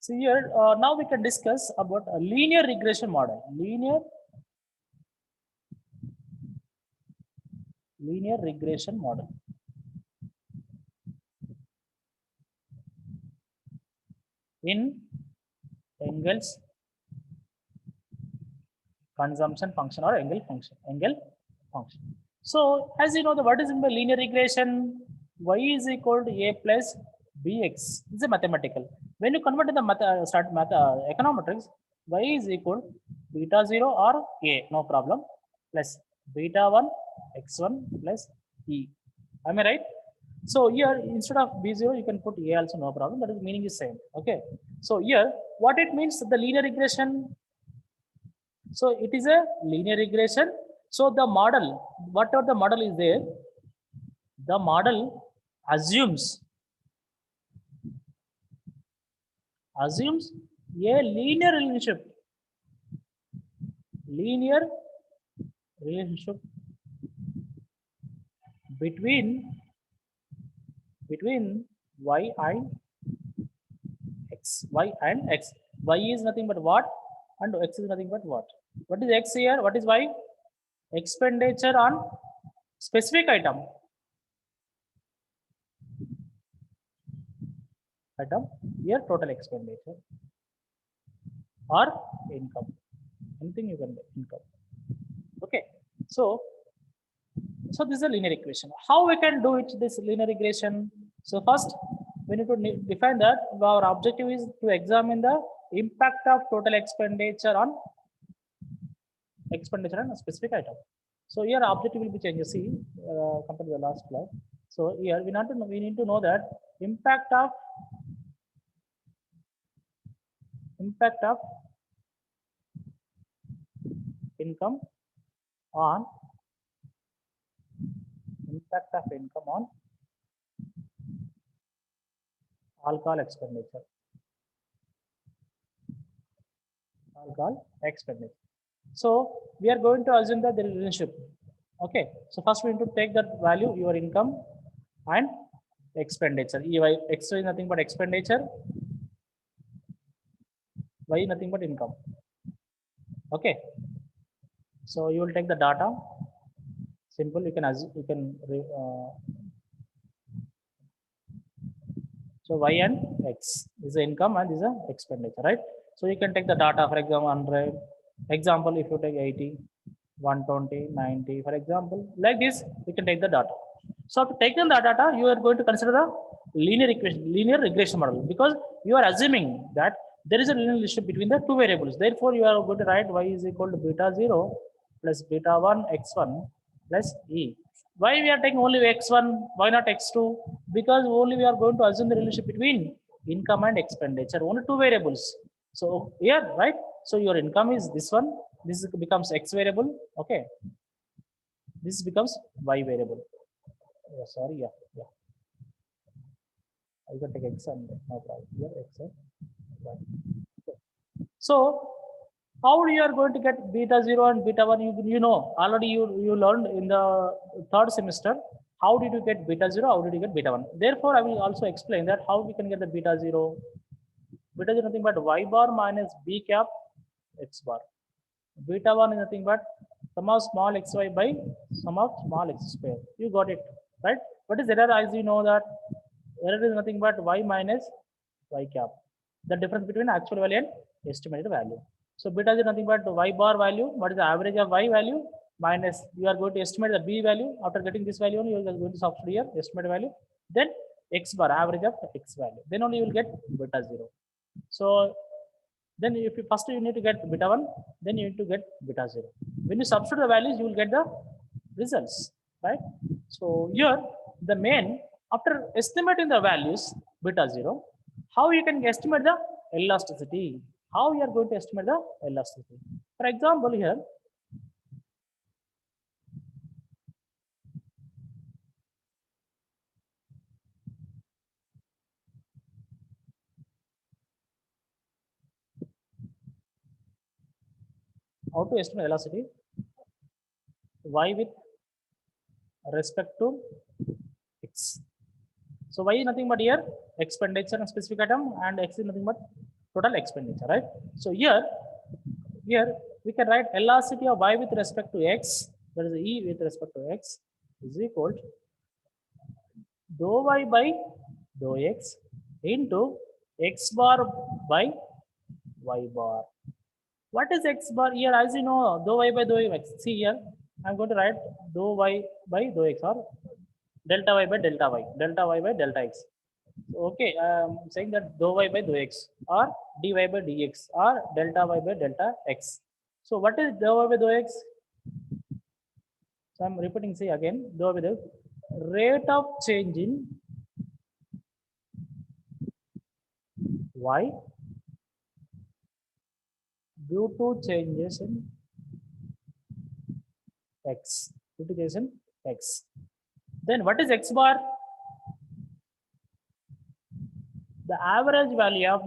So here now we can discuss about a linear regression model. Linear regression model. In Engel's consumption function or Engel function. So as you know, the what is in the linear regression? Y is equal to a plus bx. This is a mathematical. When you convert to the econometrics, y is equal beta 0 or a, no problem, plus beta 1 x1 plus e. Am I right? So here instead of b0 you can put a also, no problem. That is meaning is same. Okay. So here what it means, the linear regression. So it is a linear regression. So the model, whatever the model is there, the model assumes a linear relationship between y and x. Y is nothing but what, and x is nothing but what. What is x here? What is y? Expenditure on specific item. Here total expenditure or income. Anything you can get income. Okay. So this is a linear equation. How we can do it, this linear regression? So first we need to define that our objective is to examine the impact of total expenditure on a specific item. So here objective will be changed. See, compared to the last class. So here we need to know that impact of income on alcohol expenditure. So we are going to assume that the relationship. Okay. So first we need to take that value, your income and expenditure. X is nothing but expenditure, y is nothing but income. Okay. So you will take the data. Simple. So y and x is the income and this is the expenditure, right? So you can take the data, for example, 100. Example, if you take 80, 120, 90, for example, like this, you can take the data. So after taking the data, you are going to consider the linear regression model, because you are assuming that there is a linear relationship between the two variables. Therefore, you are going to write y is equal to beta 0 plus beta 1 x1 plus e. Why we are taking only x1? Why not x2? Because only we are going to assume the relationship between income and expenditure. Only two variables. So here, right? So your income is this one. This becomes x variable. Okay. This becomes y variable. Oh, sorry. Yeah. I can take x and no problem. Here x and y. Okay. So how you are going to get beta 0 and beta 1? You know already, you learned in the third semester. How did you get beta 0? How did you get beta 1? Therefore, I will also explain that how we can get the beta 0. Beta 0 is nothing but y bar minus b cap x bar. Beta 1 is nothing but sum of small xy by sum of small x square. You got it, right? What is error? As you know that error is nothing but y minus y cap. The difference between actual value and estimated value. So beta is nothing but y bar value. What is the average of y value minus, you are going to estimate the b value. After getting this value, you are going to substitute here estimated value. Then x bar, average of x value. Then only you will get beta 0. So then if you first you need to get beta 1, then you need to get beta 0. When you substitute the values, you will get the results, right? So here the main, after estimating the values beta 0, how you can estimate the elasticity? How you are going to estimate the elasticity? For example, here how to estimate velocity? Y with respect to x. So y is nothing but here expenditure and specific item, and x is nothing but total expenditure, right? So here we can write velocity of y with respect to x, that is E with respect to x, is equal to dou y by dou x into x bar by y bar. What is x bar here? As you know, dou y by dou x. See here, I'm going to write dou y by dou x or delta y by delta y by delta x. Okay, I'm saying that dou y by dou x or dy by dx or delta y by delta x. So what is dou y by dou x? So I'm repeating, see again, dou y by dou x. Rate of change in y due to changes in x. Due to changes in x. Then what is x bar? The average value of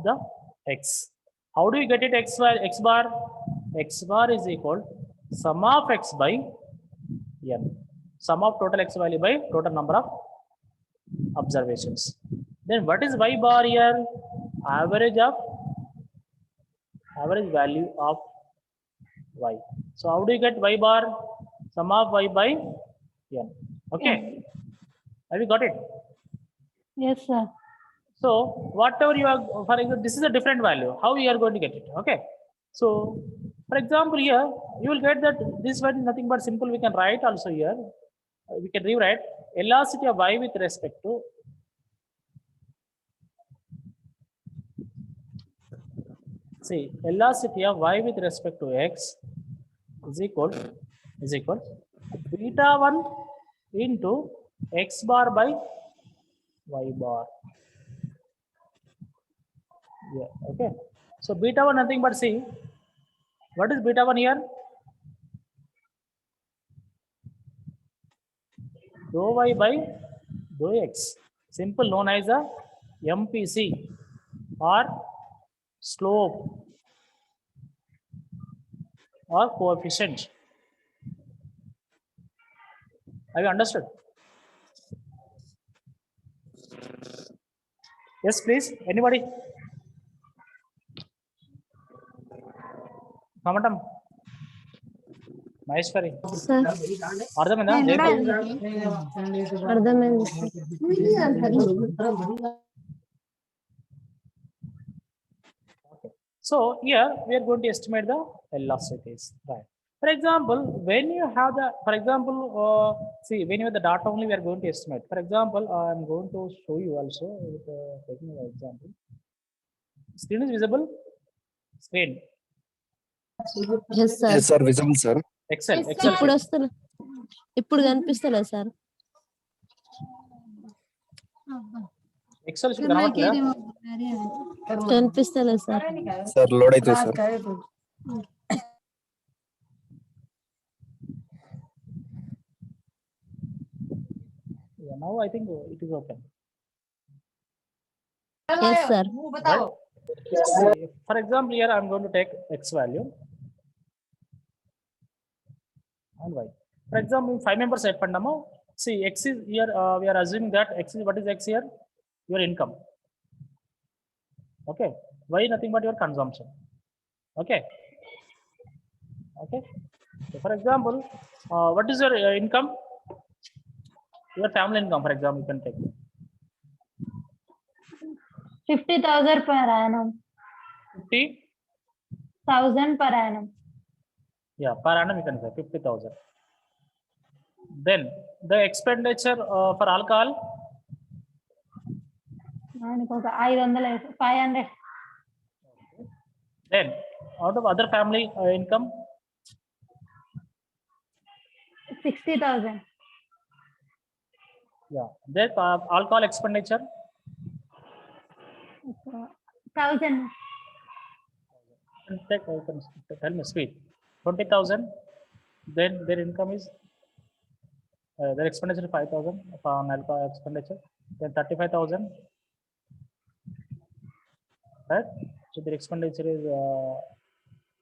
the x. How do you get it? X bar. X bar is equal sum of x by n. Sum of total x value by total number of observations. Then what is y bar here? Average value of y. So how do you get y bar? Sum of y by n. Okay. Have you got it? Yes, sir. So whatever you are, for example, this is a different value. How you are going to get it? Okay. So for example, here you will get that this one is nothing but simple. We can write also here. We can rewrite velocity of y with respect to velocity of y with respect to x is equal beta 1 into x bar by y bar. Yeah, okay. So beta 1 nothing but see, what is beta 1 here? Dou y by dou x, simple, known as a MPC or slope or coefficient. Have you understood? Yes, please. Anybody? Kamatam. Maheshwari. Sir. అర్థమైందా? అర్థమైంది. So here we are going to estimate the velocities, right? For example, when you have the, for example, see, when you have the data only, we are going to estimate. For example, I'm going to show you also with taking an example. Screen is visible. Screen. Yes, sir. Yes, sir. Visible, sir. Excel. ఇప్పుడు వస్తలే, ఇప్పుడు కనిపిస్తలే sir. Excel should కనబడట్లేదా? కనిపిస్తలే sir. Sir, load అవుతుంది sir. Yeah, now I think it is open. Yes, sir. See, for example, here I'm going to take x value and y. For example, 5 members set pandamo. See, x is here. We are assuming that x is, what is x here? Your income. Okay. Y nothing but your consumption. Okay. Okay. So for example, what is your income? Your family income, for example, you can take 50,000 per annum. 50,000 per annum. Yeah, per annum you can say 50,000. Then the expenditure for alcohol. 500. Then out of other family income. 60,000. Yeah. Then alcohol expenditure. 1,000. Tell me speed. 20,000. Then their income is their expenditure is 5,000 on alcohol expenditure. Then 35,000. Right. So their expenditure is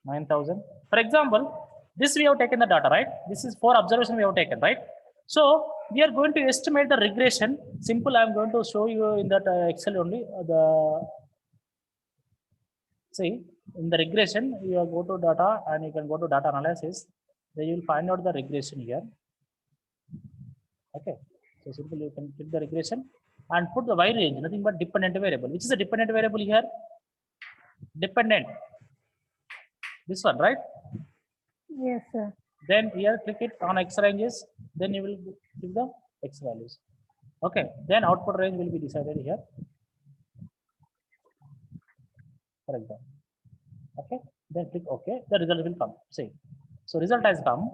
9,000. For example, this we have taken the data, right? This is 4 observation we have taken, right? So we are going to estimate the regression. Simple, I'm going to show you in that Excel only. See, in the regression, you go to data and you can go to data analysis. Then you will find out the regression here. Okay, so simple, you can click the regression and put the Y range, nothing but dependent variable. Which is a dependent variable here? Dependent. This one, right? Yes, sir. Then here click it on X ranges. Then you will click the X values. Okay, then output range will be decided here. For example. Okay, then click OK. The result will come. See, so result has come.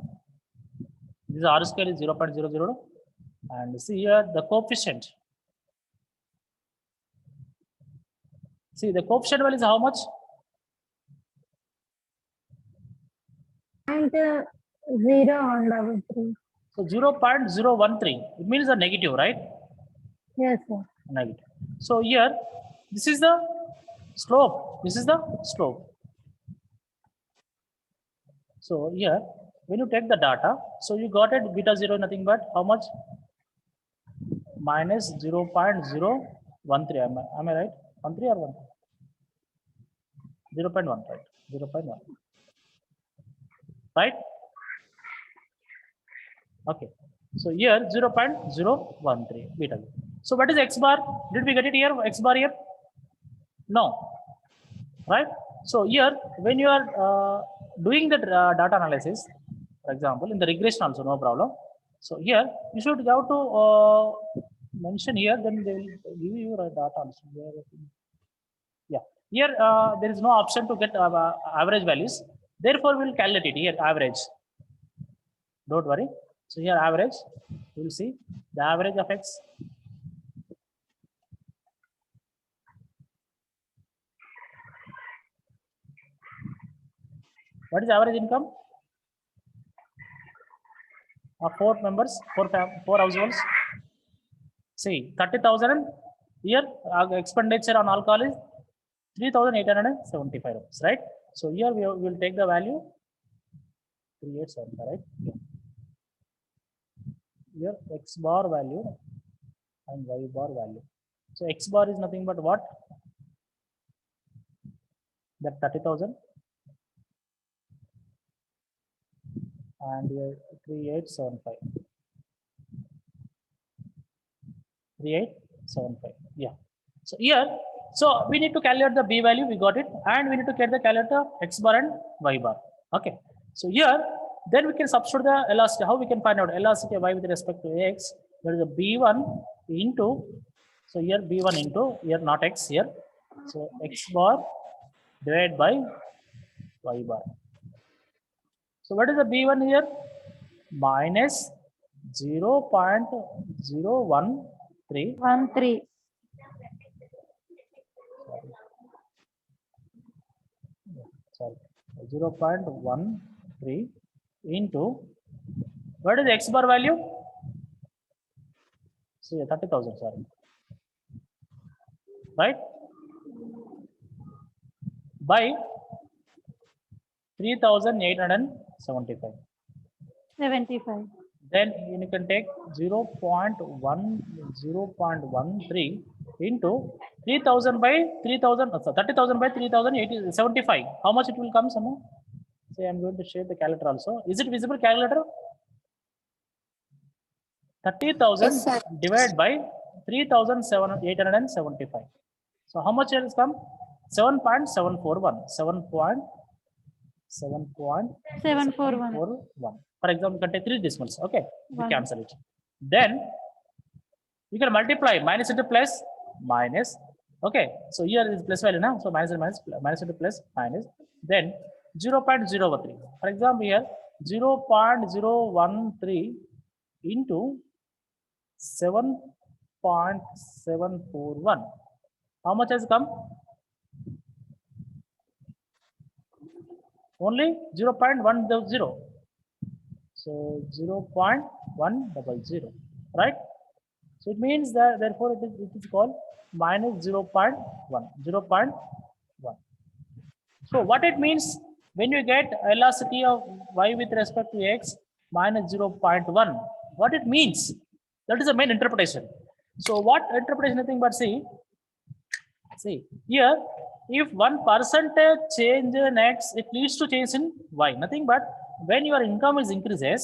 This R scale is 0.002. And see here the coefficient. See the coefficient value is how much? And 0.13. So 0.013. It means a negative, right? Yes, sir. Negative. So here, this is the slope. This is the slope. So here, when you take the data, so you got it beta 0 nothing but how much? Minus 0.013. Am I right? 13 or 1? 0.1, right? 0.1. Right? Okay. So here 0.013 beta. So what is X bar? Did we get it here? X bar here? No. Right? So here when you are doing the data analysis, for example, in the regression also no problem. So here you should have to mention here, then they will give you a data also. Yeah. Here there is no option to get average values. Therefore, we will calculate it here average. Don't worry. So here average, you will see the average of X. What is average income? Of 4 members, 4 households. See, 30,000 here expenditure on alcohol is 3,875 rupees, right? So here we will take the value 3875, right? Here X bar value and Y bar value. So X bar is nothing but what? That 30,000 and here 3875. 3875. Yeah. So here, so we need to calculate the B value, we got it, and we need to get the calculator X bar and Y bar. Okay. So here, then we can substitute the elasticity. How we can find out elasticity of Y with respect to X? There is a B1 into, so here B1 into, here not X here. So X bar divided by Y bar. So what is the B1 here? Minus 0.013. 13. Sorry, 0.13 into, what is the X bar value? See, 30,000, sorry. Right? By 3,875. 75. Then you can take 0.13 into 3,000 by 3,000, 30,000 by 3,075. How much it will come, someone? Say I'm going to share the calculator also. Is it visible calculator? 30,000 divided by 3,875. So how much it has come? 7.741. 7.741. For example, you can take 3 decimals. Okay, we cancel it. Then you can multiply minus into plus minus. Okay, so here is plus value now. So minus and minus, minus into plus minus. Then 0.013. For example, here 0.013 into 7.741. How much has come? Only 0.100. So 0.100, right? So it means that therefore it is called minus 0.1. So what it means when you get elasticity of Y with respect to X minus 0.1, what it means? That is the main interpretation. So what interpretation? Nothing but see here, if 1% change in X, it leads to change in Y. Nothing but when your income is increases,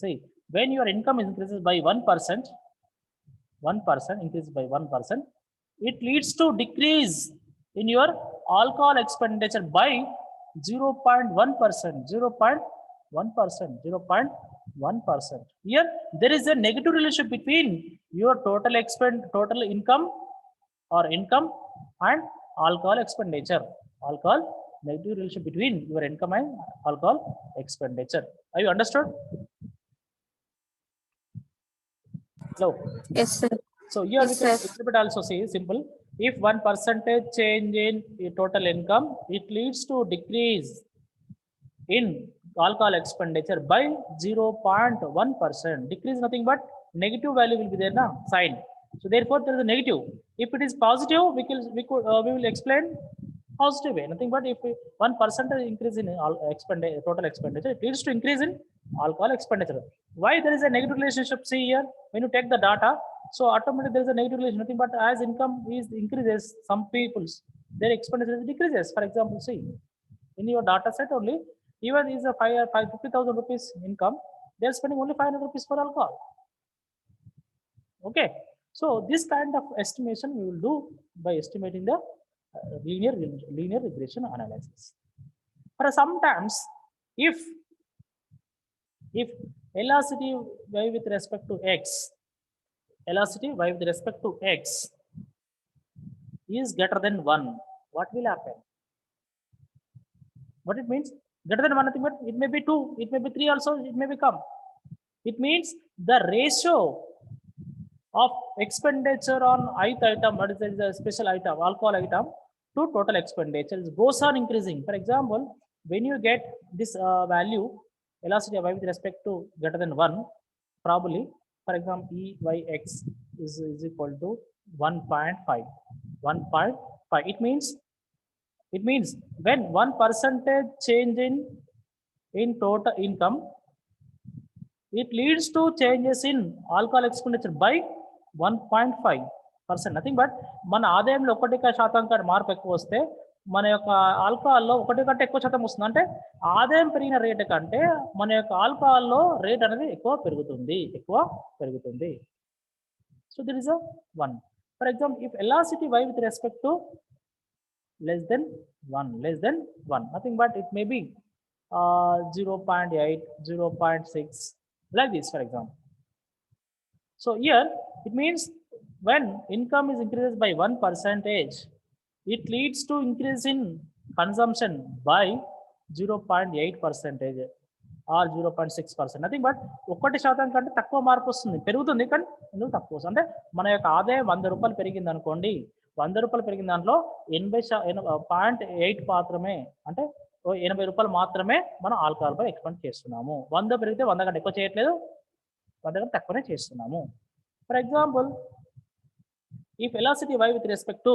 see, when your income increases by 1%, 1% increase by 1%, it leads to decrease in your alcohol expenditure by 0.1%, 0.1%, 0.1%. Here there is a negative relationship between your total income and alcohol expenditure. Negative relationship between your income and alcohol expenditure. Are you understood? Hello. Yes, sir. So here Yes, we can sir. interpret also say simple. If 1% change in total income, it leads to decrease in alcohol expenditure by 0.1%. Decrease nothing but negative value will be there now sign. So therefore there is a negative. If it is positive, we will explain positive way. Nothing but if 1% increase in total expenditure, it leads to increase in alcohol expenditure. Why there is a negative relationship? See here, when you take the data, so automatically there is a negative relation. Nothing but as income is increases, some people's their expenditure decreases. For example, see in your data set only, even is a 50,000 rupees income, they are spending only 500 rupees for alcohol. Okay, so this kind of estimation we will do by estimating the linear regression analysis. For sometimes, if velocity y with respect to x, velocity y with respect to x is greater than 1, what will happen? What it means? Greater than 1, nothing but it may be 2, it may be 3 also, it may become. It means the ratio of expenditure on ith item, what is the special item, alcohol item, to total expenditure goes on increasing. For example, when you get this value, velocity of y with respect to greater than 1, probably, for example, EYX is equal to 1.5. 1.5. It means when 1% change in total income, it leads to changes in alcohol expenditure by 1.5%. Nothing but మన ఆదాయంలో 1% మార్పు ఎక్కువ వస్తే మన యొక్క ఆల్కహాల్లో 1 కంటే ఎక్కువ శాతం వస్తుంది. అంటే ఆదాయం పెరిగిన రేట్ కంటే మన యొక్క ఆల్కహాల్లో రేట్ అనేది ఎక్కువ పెరుగుతుంది. So there is a 1. For example, if velocity y with respect to less than 1, nothing but it may be 0.8, 0.6, like this, for example. So here it means when income is increases by 1%, it leads to increase in consumption by 0.8% or 0.6%. Nothing but 1% కంటే తక్కువ మార్పు వస్తుంది, పెరుగుతుంది కానీ ఎందుకు తక్కువ వస్తుంది అంటే మన యొక్క ఆదాయం 100 రూపాయలు పెరిగింది అనుకోండి, 100 రూపాయలు పెరిగిన దాంట్లో 0.8 మాత్రమే, అంటే 80 రూపాయలు మాత్రమే మనం ఆల్కహాల్ పై ఎక్స్పెండ్ చేస్తున్నాము. 100 పెరిగితే 100 కంటే ఎక్కువ చేయట్లేదు, 100 కంటే తక్కువనే చేస్తున్నాము. For example, if velocity y with respect to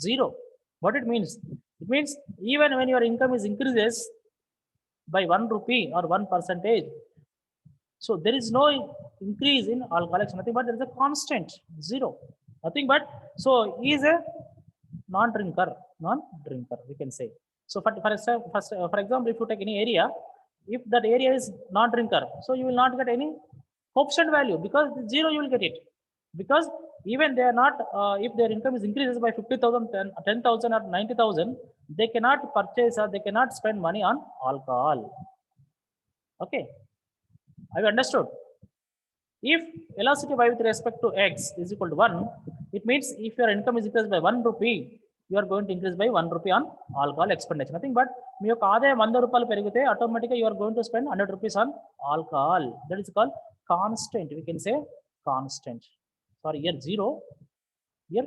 0, what it means? It means even when your income is increases by 1 rupee or 1%, so there is no increase in alcohol, nothing but there is a constant 0, nothing but, so he is a non-drinker, we can say. So for example, if you take any area, if that area is non-drinker, so you will not get any coefficient value, because 0 you will get it, because even they are not, if their income is increases by 50,000, 10,000 or 90,000, they cannot purchase or they cannot spend money on alcohol. Okay, have you understood? If velocity y with respect to x is equal to 1, it means if your income is increased by 1 rupee, you are going to increase by 1 rupee on alcohol expenditure. Nothing but మీ యొక్క ఆదాయం 100 రూపాయలు పెరిగితే ఆటోమేటిక్గా you are going to spend 100 rupees on alcohol. That is called constant. We can say constant. Sorry, here 0, here